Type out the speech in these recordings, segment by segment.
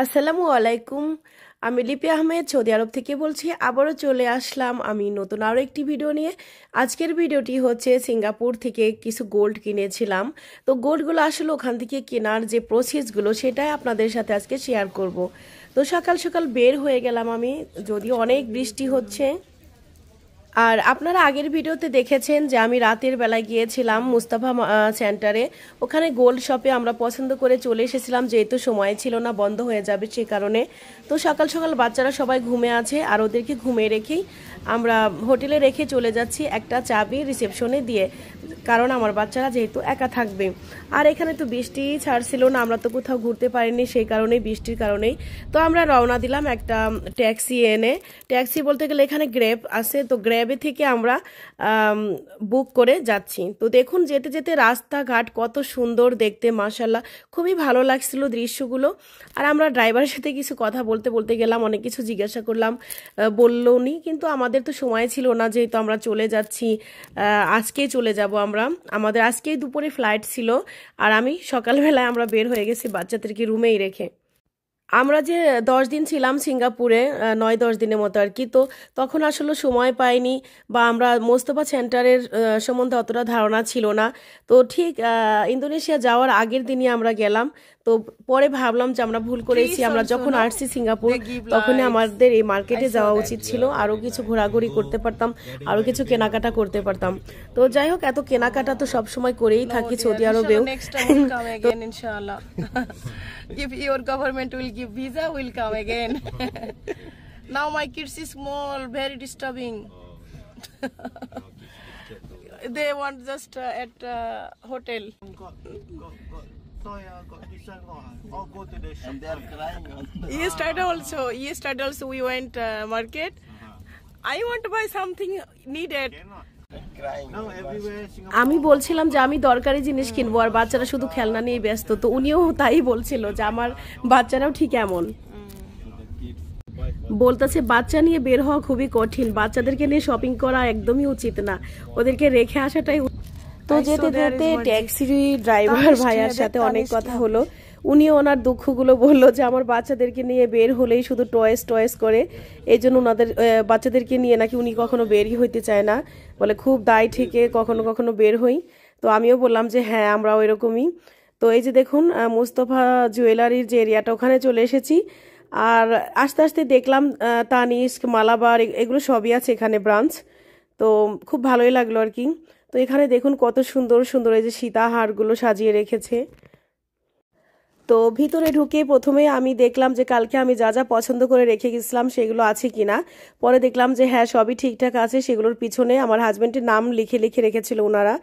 আসসালামু আলাইকুম। আমি লিপি আহমেদ সৌদি আরব থেকে বলছি। আবারও চলে আসলাম আমি নতুন আরও একটি ভিডিও নিয়ে। আজকের ভিডিওটি হচ্ছে সিঙ্গাপুর থেকে কিছু গোল্ড কিনেছিলাম। তো গোল্ডগুলো আসলে ওখান থেকে কেনার যে প্রসেসগুলো সেটাই আপনাদের সাথে আজকে শেয়ার করব। তো সকাল সকাল বের হয়ে গেলাম আমি, যদিও অনেক বৃষ্টি হচ্ছে। আর আপনারা আগের ভিডিওতে দেখেছেন যে আমি রাতের বেলায় গিয়েছিলাম মুস্তাফা সেন্টারে। ওখানে গোল্ড শপে আমরা পছন্দ করে চলে এসেছিলাম, যেহেতু সময় ছিল না, বন্ধ হয়ে যাবে সে কারণে। তো সকাল সকাল বাচ্চারা সবাই ঘুমে আছে, আর ওদেরকে ঘুমিয়ে রেখেই আমরা হোটেলে রেখে চলে যাচ্ছি একটা চাবি রিসেপশনে দিয়ে, কারণ আমার বাচ্চারা যেহেতু একা থাকবে। আর এখানে তো বৃষ্টি ছাড়ছিল না, আমরা তো কোথাও ঘুরতে পারিনি সেই কারণেই, বৃষ্টির কারণেই। তো আমরা রওনা দিলাম একটা ট্যাক্সি এনে। ট্যাক্সি বলতে গেলে এখানে গ্র্যাব আছে, তো গ্র্যাবে থেকে আমরা বুক করে যাচ্ছি। তো দেখুন যেতে যেতে রাস্তাঘাট কত সুন্দর দেখতে, মাশাল্লাহ খুবই ভালো লাগছিল দৃশ্যগুলো। আর আমরা ড্রাইভারের সাথে কিছু কথা বলতে বলতে গেলাম, অনেক কিছু জিজ্ঞাসা করলাম, বললো উনি, কিন্তু আমাদের তো সময় ছিল না, যেহেতু আমরা চলে যাচ্ছি, আজকেই চলে যাব আমরা। আমাদের আজকেই দুপুরে ফ্লাইট ছিল, আর আমি সকালবেলায় আমরা বের হয়ে গেছি বাচ্চাদেরকে রুমেই রেখে। আমরা যে 10 দিন ছিলাম সিঙ্গাপুরে, 9-10 দিনের মতো আর কি, তো তখন আসলে সময় পাইনি, বা আমরা মোস্তফা সেন্টারের সম্বন্ধে অতটা ধারণা ছিল না। তো ঠিক ইন্দোনেশিয়া যাওয়ার আগের দিনই আমরা গেলাম। তো পরে ভাবলাম যে আমরা ভুল করেছি, আমরা যখন আসছি সিঙ্গাপুর তখনই আমাদের এই মার্কেটে যাওয়া উচিত ছিল, আরও কিছু ঘোরাঘুরি করতে পারতাম, আরও কিছু কেনাকাটা করতে পারতাম। তো যাই হোক, এত কেনাকাটা তো সবসময় করেই থাকি Saudi আরবেও। If your government will give visa, we'll come again. Now my kids is small, very disturbing. They want just at hotel. Go to the shop. And they are crying. Yesterday also we went market. I want to buy something needed. আমি বলছিলাম যে আমি দরকারি জিনিস কিনবো, আর বাচ্চারা শুধু খেলনা নিয়ে ব্যস্ত। তো উনিও তাই বলছিল যে আমার বাচ্চারাও ঠিক এমন বলতেছে, বাচ্চা নিয়ে বের হওয়া খুবই কঠিন, বাচ্চাদেরকে নিয়ে শপিং করা একদমই উচিত না, ওদেরকে রেখে আসাটাই। তো যেতে যেতে ট্যাক্সি ড্রাইভার ভাইয়ার সাথে অনেক কথা হলো। উনিও ওনার দুঃখগুলো বললো যে আমার বাচ্চাদেরকে নিয়ে বের হলেই শুধু টয়েস করে, এই জন্য ওনাদের বাচ্চাদেরকে নিয়ে নাকি উনি কখনো বেরই হইতে চায় না, বলে খুব দায় থেকে কখনো কখনো বের হই। তো আমিও বললাম যে হ্যাঁ, আমরাও এরকমই। তো এই যে দেখুন মুস্তফা জুয়েলারির যে এরিয়াটা, ওখানে চলে এসেছি। আর আস্তে আস্তে দেখলাম তানিস্ক, মালাবার, এগুলো সবই আছে এখানে ব্রাঞ্চ। তো খুব ভালোই লাগলো আর কি। তো এখানে দেখুন কত সুন্দর সুন্দর এই যে সীতাহারগুলো সাজিয়ে রেখেছে। তো ভিতরে ঢুকে প্রথমে আমি দেখলাম যে কালকে আমি যা যা পছন্দ করে রেখে গেছিলাম সেগুলো আছে কিনা। পরে দেখলাম যে হ্যাঁ, সবই ঠিকঠাক আছে। সেগুলোর পিছনে আমার হাজবেন্ডের নাম লিখে লিখে রেখেছিল ওনারা।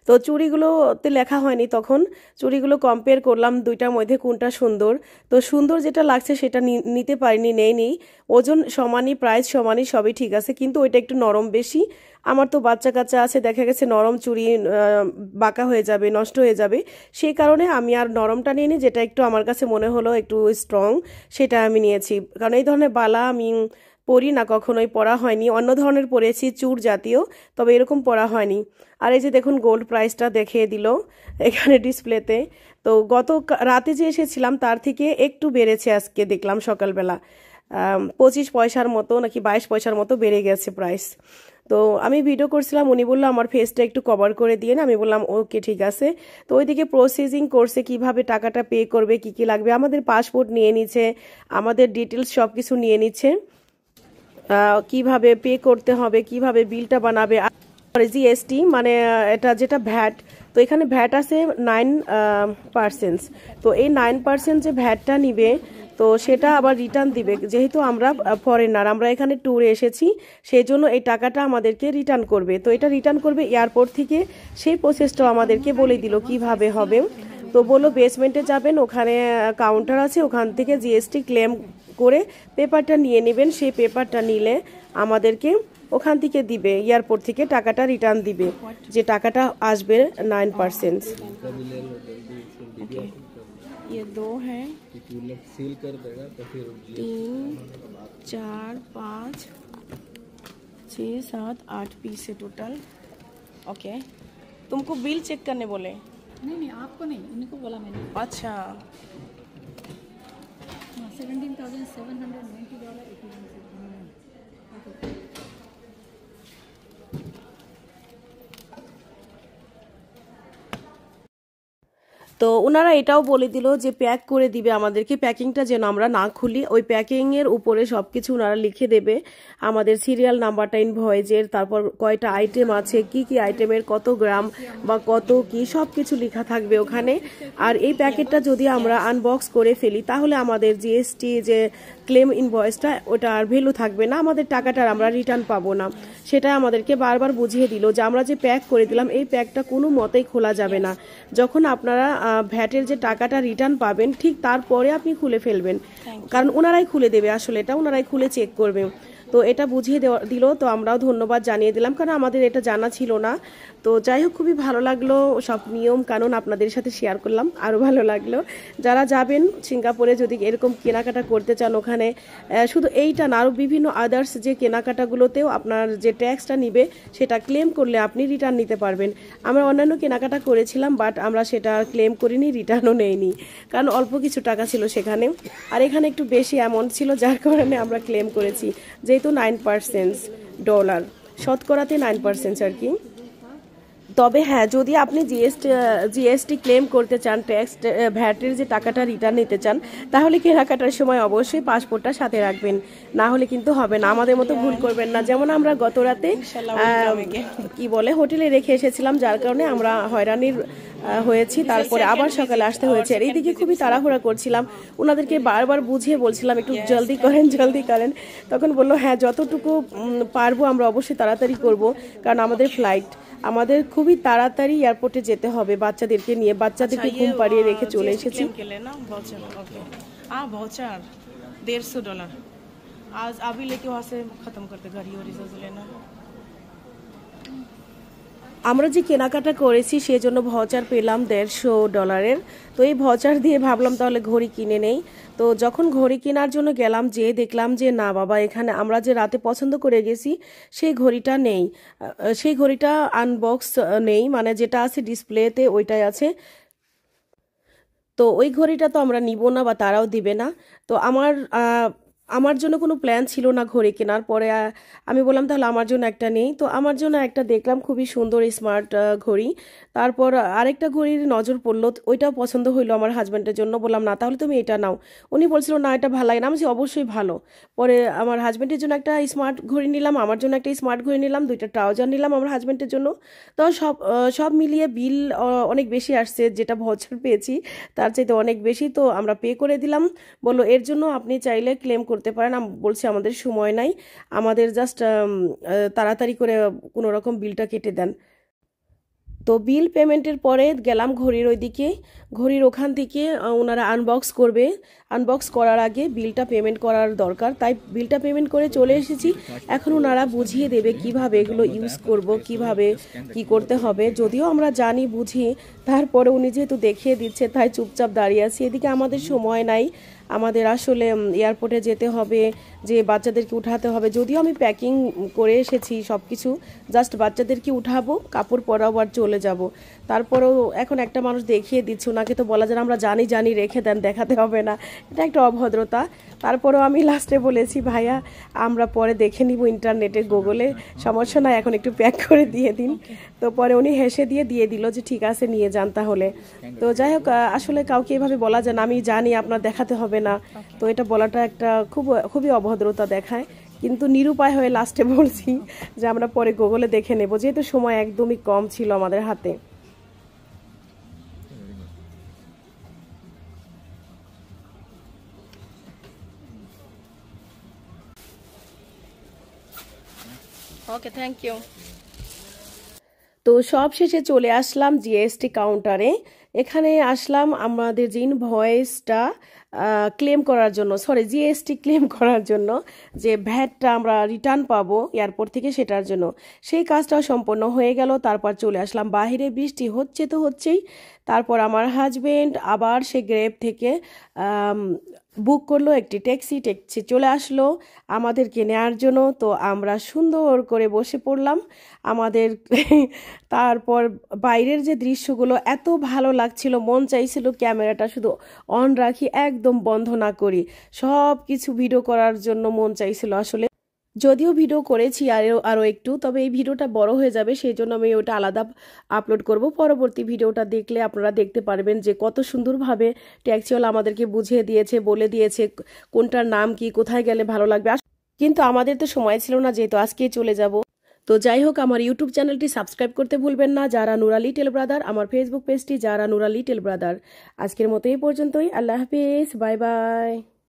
তো চুড়িগুলোতে লেখা হয়নি, তখন চুড়িগুলো কম্পেয়ার করলাম দুইটার মধ্যে কোনটা সুন্দর। তো সুন্দর যেটা লাগছে সেটা নিতে পারিনি, নেইনি। ওজন সমানই, প্রাইস সমানই, সবই ঠিক আছে, কিন্তু ওইটা একটু নরম বেশি। আমার তো বাচ্চা কাচ্চা আছে, দেখা গেছে নরম চুড়ি বাঁকা হয়ে যাবে, নষ্ট হয়ে যাবে, সেই কারণে আমি আর নরমটা নিয়ে নিই, যেটা একটু আমার কাছে মনে হলো একটু স্ট্রং, সেটা আমি নিয়েছি। কারণ এই ধরনের বালা আমি পরি না, কখনোই পরা হয়নি। অন্য ধরনের পরেছি চূড় জাতীয়, তবে এরকম পরা হয়নি। আর এই যে দেখুন গোল্ড প্রাইসটা দেখিয়ে দিল এখানে ডিসপ্লেতে। তো গত রাতে যে এসেছিলাম তার থেকে একটু বেড়েছে আজকে, দেখলাম সকালবেলা 25 পয়সার মতো নাকি 22 পয়সার মতো বেড়ে গেছে প্রাইস। তো আমি ভিডিও করছিলাম, উনি বললো আমার ফেসটা একটু কভার করে দিয়ে না, আমি বললাম ওকে ঠিক আছে। তো ওইদিকে প্রসেসিং করছে, কিভাবে টাকাটা পে করবে, কি কি লাগবে, আমাদের পাসপোর্ট নিয়ে নিচ্ছে, আমাদের ডিটেলস সব কিছু নিয়ে নিচ্ছে, কিভাবে পে করতে হবে, কিভাবে বিলটা বানাবে। আর জিএসটি মানে এটা যেটা ভ্যাট, তো এখানে ভ্যাট আছে 9%। তো এই 9% যে ভ্যাটটা নিবে, তো সেটা আবার রিটার্ন দিবে। যেহেতু আমরা ফরেনার, আমরা এখানে ট্যুরে এসেছি, সেই জন্য এই টাকাটা আমাদেরকে রিটার্ন করবে। তো এটা রিটার্ন করবে এয়ারপোর্ট থেকে, সেই প্রসেসটাও আমাদেরকে বলে দিল কিভাবে হবে। তো বললো বেসমেন্টে যাবেন, ওখানে কাউন্টার আছে, ওখান থেকে জিএসটি ক্লেম করে পেপারটা নিয়ে নেবেন। সেই পেপারটা নিলে আমাদেরকে ওখান থেকে দিবে, এয়ারপোর্ট থেকে টাকাটা রিটার্ন দিবে, যে টাকাটা আসবে 9%। ये 2 है, 3, 4, 5, 6, 7, 8 पीस है टोटल। ओके, तुमको बिल चेक करने बोले? नहीं, आपको नहीं, उन्हीं को बोला मैंने। अच्छा, তো ওনারা এটাও বলে দিল যে প্যাক করে দিবে আমাদেরকে, প্যাকিংটা যেন আমরা না খুলি। ওই প্যাকিং এর উপরে সবকিছু ওনারা লিখে দেবে, আমাদের সিরিয়াল নাম্বারটা, ইনভয়েজের, তারপর কয়টা আইটেম আছে, কি কি আইটেমের কত গ্রাম বা কত কি সবকিছু লেখা থাকবে ওখানে। আর এই প্যাকেটটা যদি আমরা আনবক্স করে ফেলি তাহলে আমাদের জিএসটি যে ক্লেম ইনভয়েসটা ওটা আর ভ্যালু থাকবে না, আমাদের টাকাটা আমরা রিটার্ন পাবো না। সেটা আমাদেরকে বারবার বুঝিয়ে দিল যে আমরা যে প্যাক করে দিলাম এই প্যাকটা কোনো মতেই খোলা যাবে না। যখন আপনারা ভ্যাটের যে টাকাটা রিটার্ন পাবেন ঠিক তারপরে আপনি খুলে ফেলবেন, কারণ ওনারাই খুলে দেবে, আসলে এটা ওনারাই খুলে চেক করবে। তো এটা বুঝিয়ে দিল, তো আমরাও ধন্যবাদ জানিয়ে দিলাম, কারণ আমাদের এটা জানা ছিল না। তো যাই হোক, খুবই ভালো লাগলো, সব নিয়ম কানুন আপনাদের সাথে শেয়ার করলাম, আরও ভালো লাগলো। যারা যাবেন সিঙ্গাপুরে, যদি এরকম কেনাকাটা করতে চান ওখানে, শুধু এইটা না আরও বিভিন্ন আদার্স যে কেনাকাটাগুলোতেও আপনার যে ট্যাক্সটা নিবে সেটা ক্লেম করলে আপনি রিটার্ন নিতে পারবেন। আমরা অন্যান্য কেনাকাটা করেছিলাম, বাট আমরা সেটা ক্লেম করিনি, রিটার্নও নেইনি, কারণ অল্প কিছু টাকা ছিল সেখানে, আর এখানে একটু বেশি অ্যামাউন্ট ছিল, যার কারণে আমরা ক্লেম করেছি। যেহেতু 9% ডলার, শতকরাতে 9% আর কি। তবে হ্যাঁ, যদি আপনি জিএসটি ক্লেম করতে চান, ট্যাক্স ভ্যাটের যে টাকাটা রিটার্ন নিতে চান, তাহলে কেনাকাটার সময় অবশ্যই পাসপোর্টটা সাথে রাখবেন, না হলে কিন্তু হবে না। আমাদের মতো ভুল করবেন না, যেমন আমরা গত রাতে কি বলে হোটেলে রেখে এসেছিলাম, যার কারণে আমরা হয়রানির হয়েছি, তারপরে আবার সকালে আসতে হয়েছে। আর এইদিকে খুবই তাড়াহুড়া করছিলাম, ওনাদেরকে বারবার বুঝিয়ে বলছিলাম একটু জলদি করেন জলদি করেন, তখন বললো হ্যাঁ যতটুকু পারবো আমরা অবশ্যই তাড়াতাড়ি করব, কারণ আমাদের ফ্লাইট, আমাদের খুবই তাড়াতাড়ি এয়ারপোর্টে যেতে হবে বাচ্চাদেরকে নিয়ে। বাচ্চাদেরকে ঘুম পাড়িয়ে রেখে চলে এসেছি। $150 आज अभी लेके वहाँ से खत्म करते घर ही लेना। আমরা যে কেনাকাটা করেছি সেজন্য ভাউচার পেলাম $150। তো এই ভাউচার দিয়ে ভাবলাম তাহলে ঘড়ি কিনে নেই। তো যখন ঘড়ি কেনার জন্য গেলাম, যে দেখলাম যে না বাবা, এখানে আমরা যে রাতে পছন্দ করে গেছি সেই ঘড়িটা নেই, সেই ঘড়িটা আনবক্স নেই, মানে যেটা আছে ডিসপ্লেতে ওইটাই আছে। তো ওই ঘড়িটা তো আমরা নিব না বা তারাও দিবে না। তো আমার জন্য কোনো প্ল্যান ছিল না ঘড়ি কেনার। পরে আমি বললাম তাহলে আমার জন্য একটা নেই। তো আমার জন্য একটা দেখলাম খুবই সুন্দর স্মার্ট ঘড়ি। তারপর আরেকটা ঘড়ির নজর পড়লো, ওইটাও পছন্দ হইলো আমার হাজব্যান্ডের জন্য। বললাম না তাহলে তুমি এটা নাও। উনি বলছিল না এটা ভালো লাগে না। আমি অবশ্যই ভালো। পরে আমার হাজব্যান্ডের জন্য একটা স্মার্ট ঘড়ি নিলাম, আমার জন্য একটা স্মার্ট ঘড়ি নিলাম, দুইটা ট্রাউজার নিলাম আমার হাজব্যান্ডের জন্য। তো সব মিলিয়ে বিল অনেক বেশি আসছে, যেটা ভাউচার পেয়েছি তার চাইতে অনেক বেশি। তো আমরা পে করে দিলাম। বললো এর জন্য আপনি চাইলে ক্লেম করতে পারেন। বলছি আমাদের সময় নাই, আমাদের জাস্ট তাড়াতাড়ি করে কোনো রকম বিলটা কেটে দেন। তো বিল পেমেন্টের পরে গেলাম ঘড়ির ওইদিকে, ঘড়ির ওখান থেকে ওনারা আনবক্স করবে। আনবক্স করার আগে বিলটা পেমেন্ট করার দরকার, তাই বিলটা পেমেন্ট করে চলে এসেছি। এখন ওনারা বুঝিয়ে দেবে কিভাবে এগুলো ইউজ করব, কিভাবে কি করতে হবে। যদিও আমরা জানি বুঝি, তারপরে উনি যেহেতু দেখিয়ে দিচ্ছে তাই চুপচাপ দাঁড়িয়ে আছি। এদিকে আমাদের সময় নাই, আমাদের আসলে এয়ারপোর্টে যেতে হবে, যে বাচ্চাদেরকে উঠাতে হবে। যদিও আমি প্যাকিং করে এসেছি সব কিছু, জাস্ট বাচ্চাদেরকে উঠাবো, কাপড় পরাবো আর চলে যাব। তারপরেও এখন একটা মানুষ দেখিয়ে দিচ্ছে, ওনাকে তো বলা যায় আমরা জানি রেখে দেন, দেখাতে হবে না, এটা একটা অভদ্রতা। তারপরেও আমি লাস্টে বলেছি ভাইয়া আমরা পরে দেখে নিব ইন্টারনেটে, গুগলে, সমস্যা নাই, এখন একটু প্যাক করে দিয়ে দিন। তো পরে উনি হেসে দিয়ে দিল যে ঠিক আছে নিয়ে যান তাহলে। তো যাই হোক, আসলে কাউকে এভাবে বলা যায় না, আমি জানি আপনার দেখাতে হবে না। তো এটা বলাটা একটা খুবই অভদ্রতা দেখায়, কিন্তু নিরুপায় হয়ে লাস্টে বলছি যে আমরা পরে গুগলে দেখে নেব, যেহেতু সময় একদমই কম ছিল আমাদের হাতে। ওকে, থ্যাংক ইউ। তো সব শেষে চলে আসলাম জিএসটি কাউন্টারে। এখানে আসলাম আমাদের যে ইনভয়েসটা ক্লেম করার জন্য, জিএসটি ক্লেম করার জন্য, যে ভ্যাটটা আমরা রিটার্ন পাবো এয়ারপোর্ট থেকে, সেটার জন্য। সেই কাজটাও সম্পন্ন হয়ে গেল। তারপর চলে আসলাম বাহিরে, বৃষ্টি হচ্ছে তো হচ্ছেই। তারপর আমার হাজবেন্ড আবার সে গ্রেপ থেকে বুক করলো একটি ট্যাক্সি চলে আসলো আমাদেরকে নেওয়ার জন্য। তো আমরা সুন্দর করে বসে পড়লাম আমাদের তারপর বাইরের যে দৃশ্যগুলো এত ভালো লাগছিল, মন চাইছিল ক্যামেরাটা শুধু অন রাখি, একদম বন্ধ না করি, সব কিছু ভিডিও করার জন্য মন চাইছিল আসলে। যদিও ভিডিও করেছি আরও একটু, তবে এই ভিডিওটা বড় হয়ে যাবে, সেই জন্য আমি ওটা আলাদা আপলোড করব। পরবর্তী ভিডিওটা দেখলে আপনারা দেখতে পারবেন যে কত সুন্দরভাবে ট্যাক্সিওয়ালা আমাদেরকে বুঝিয়ে দিয়েছে, বলে দিয়েছে কোনটার নাম কি, কোথায় গেলে ভালো লাগবে। কিন্তু আমাদের তো সময় ছিল না, যেহেতু আজকেই চলে যাব। তো যাই হোক, আমার ইউটিউব চ্যানেলটি সাবস্ক্রাইব করতে ভুলবেন না যারা নুরা লিটল ব্রাদার, আমার ফেসবুক পেজটি যারা নুরা লিটল ব্রাদার। আজকের মতো এই পর্যন্তই, আল্লাহ হাফিজ, বাই বাই।